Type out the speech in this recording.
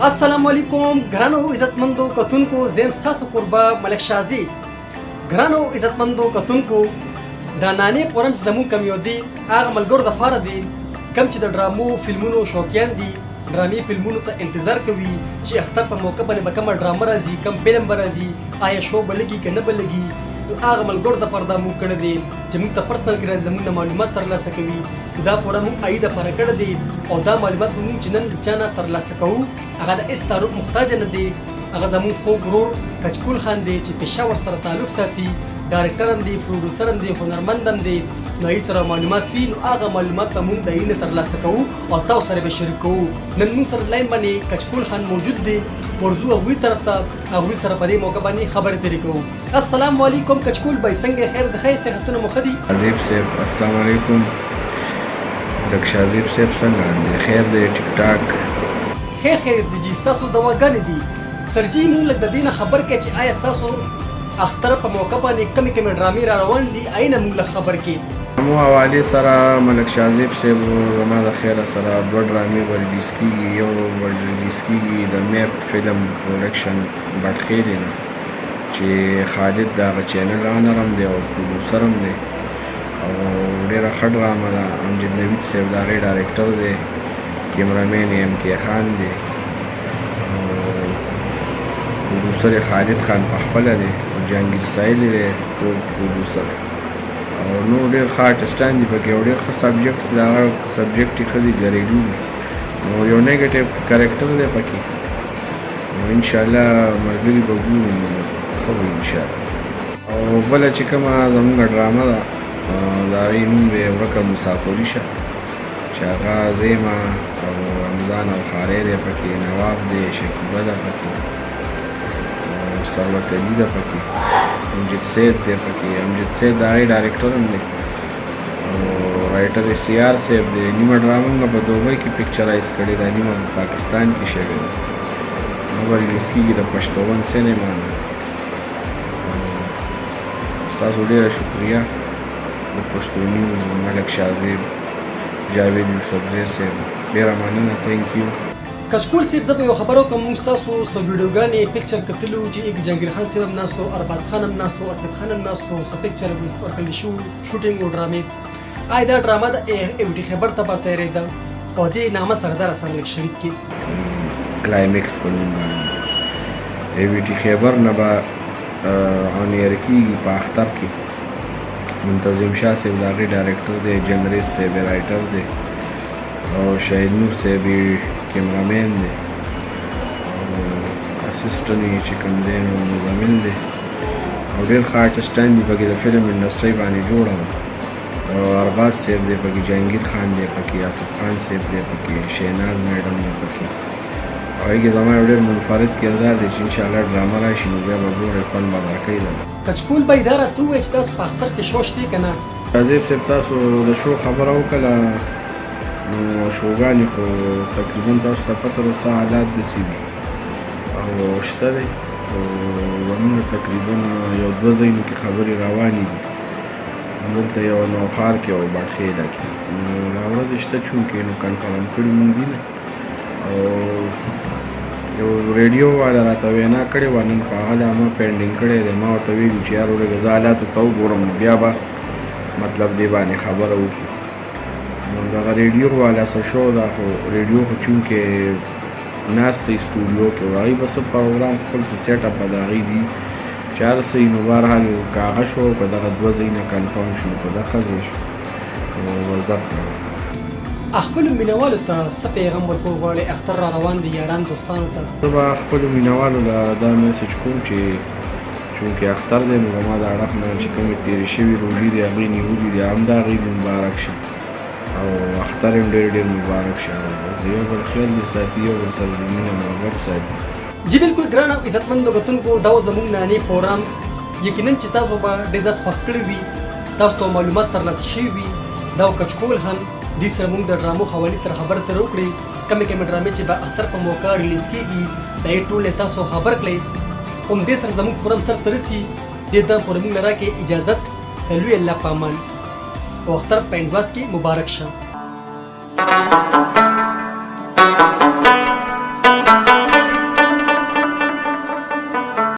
السلام علیکم ګرانو عزتمندو کتونکو زم ساسو قربا ملک شازي ګرانو عزتمندو کتونکو دا نانې پورم چې زمون کم یو دی هغه ملګرو د فار دی کم چې د ډرامو فلمونو شوقیان دي ډرامي فلمونو ته انتظار کوي چې اختر په موقع باندې به کومه ډرامه راځي کم فلم به راځي آیا شو به لګي که نه به لګي هغه ملګرو د پردا موږ کړی دی چې موږ ته پرسنل کې راځي زموږ نه معلومات ترلاسه کوي دا پوره موږ عاید لپاره کړی دی او دا معلومات به موږ چې نن د چا نه ترلاسه کوو هغه د هېڅ تعارف محتاج نه دی هغه زموږ خوږ ورور کچکول خان دی چې پېښور سره تعلق ساتي ډایرکټر هم دی پروډوسر هم دی هنرمند هم دی نو هغې سره معلومات وي نو هغه معلومات به موږ د هغې نه ترلاسه کوو او تاسو سره به شریک کوو نن موږ سره لاین باندې کچکول خان موجود دی ورځو هغوی طرف ته هغوی سره په دې موقع باندې خبرې ترې کوو السلام علیکم کچکول بھائی څنګه خیر د خیر صحتونه مو ښه دي عزیب صاحب السلام علیکم ډاکټر شازیب صاحب څنګه دی خیر دی ټیک ټاک خیر دی جی ستاسو دواګانې دي سرجي موږ لږ د دې نه خبر کړئ چې آیا ستاسو اختر په موقع باندې کمې کمې ډرامې را روان دي هغې نه موږ لږ خبر کړي مو حوالې سره ملک شازیب صاحب زما د خیره سره دوه ډرامې به ریلیز کېږي یو به ریلیز کېږي د میپ فلم پروډکشن بټخیلې نه چې خالد د هغه چینل آنر هم دی او پروډوسر هم دی او ډېره ښه ډرامه ده امجد نوید صاحب د هغې ډایرکټر دی کیمرامین ایم کے خان دی پروډوسر خالد خان پخپله دی او جهانګیر سایل دی پروډوسر او نو ډېر ښه آرټسټان دي پکې او ډېر ښه سبجیکټ د هغه سبجیکټ یې ښه دي ګریډي نو یو نیګیټیو کرکټر دی پکې نو انشاءالله ملګري به ګورو نو ښه به انشاءالله او بله چې کومه زموږ ډرامه ده د هغې نوم دی ورکه مسافري شه چې هغه زیمه او رمضان او خاری دی پکې نواب دی شکیبه ده پکې ثروت علي ده پکې امجد سید دی پکې امجد سید د هغې ډایرکټر هم دی او رایټر یې سی آر صاحب دی نیمه ډرامه موږ په دوبۍ کې پکچرایز کړې ده نیمه په پاکستان کې شوې ده نو به ریلیز کېږي د پښتون سینما نه ستاسو ډېره شکریه د پښتو نیوز ملک شازیب جاوید یوسفزی صاحب ډېره مننه تھینک یو کچکول صاحب زه به یو خبره وکړم موږ ستاسو څه ویډیوګانې پکچر کتلو چې یک جهانګیر خان صاحب هم ناست و ارباز خان هم ناست و اسف خان هم ناست و څه پکچر ورکړل شو شوټینګ و ډرامې آیا دا ډرامه د ایوټي خیبر ته به تیارېده او دې نامه سره دا راسره لږ شریک کړي کلایمکس په نوم باندې ایوټي خیبر نه به آنیر کېږي په اختر کې منتظم شاه صاحب د هغې ډایرکټر دی جنریس صاحب رایټر دی او شهید نور صاحب کیمرامین دی او اسسټنټ یې چې کوم دی نو مزمل دی او ډېر ښه آرټسټان دي پکې د فلم انډسټرۍ باندې جوړه ده او ارباز صاحب دی پکې جهانګیر خان دی پکې آصف خان صاحب دی پکې شهناز میډم دی پکې او هغې کې زما یو ډېر منفرد کردار دی چې انشاءالله ډرامه راشي نو بیا به ګورئ خوند به درکوي ده کچکول بھائی دا راته ووایه چې تاسو په اختر کې شو شتې که نه عزیب صاحب تاسو د شو خبره وکړله نو شوګانې خو تقریبا تاسو ته پته ده څه حالات داسې دي او شته دی او زمونږ تقریبا یو دوه ځایونو کې خبرې روانې دي همدلته یو نوښار کې او باټخیله کې نو لا ورځې شته چونکې نو کنفرم کړي مونږ دي نه او یو ریډیو والا راته وینا کړې وه نن په هغه لا ما پینډینګ کړی دی ما ورته ویلي چې یار ورېږه زه حالاتو ته وګورم نو بیا به مطلب دې باندې خبره وکړو نو دغه ریډیو والا څه شو دا خو ریډیو خو چونکې ناست دی سټوډیو کې و هغوی به څه پروګرام خپل څه سیټ اپ به د هغوی دي چې هر څه وي نو بهرحال که هغه شو په دغه دوه ځایونه کنفرم شو په دغه ځای شو نو بس دغه خپلو مینهوالو ته څه پیغام ورکول غواړئ اختر را روان دی یاران دوستانو ته زه به خپلو مینهوالو له دا میسج کوم چې چونکې اختر دی نو زما د اړخ نه چې کومې تېرې شوي روژې دي هغوی نیولي دي همدا هغوی مبارک شي او اختر هم ډېر ډېر مبارک شه بس د یو بل خیال دې ساتي یو بل سره د مینه محبت ساتي جی بالکل ګران او عزتمندو کتونکو دا و زموږ نانې پروګرام یقینا چې تاسو به ډېر زیات خوښ کړی وي تاسو ته معلومات ترلاسه شوي وي دا و کچکول خان دې سره موږ د ډرامو حوالې سره خبرې ترې وکړې کمې کمې ډرامې چې به اختر په موقع ریلیز کېږي دا یې ټول تاسو خبر کړئ همدې سره زموږ پروګرام سرته رسي دې ته پوره موږ نه راکړئ اجازت د لوی الله په امان او اختر په انډواس کې مبارک شه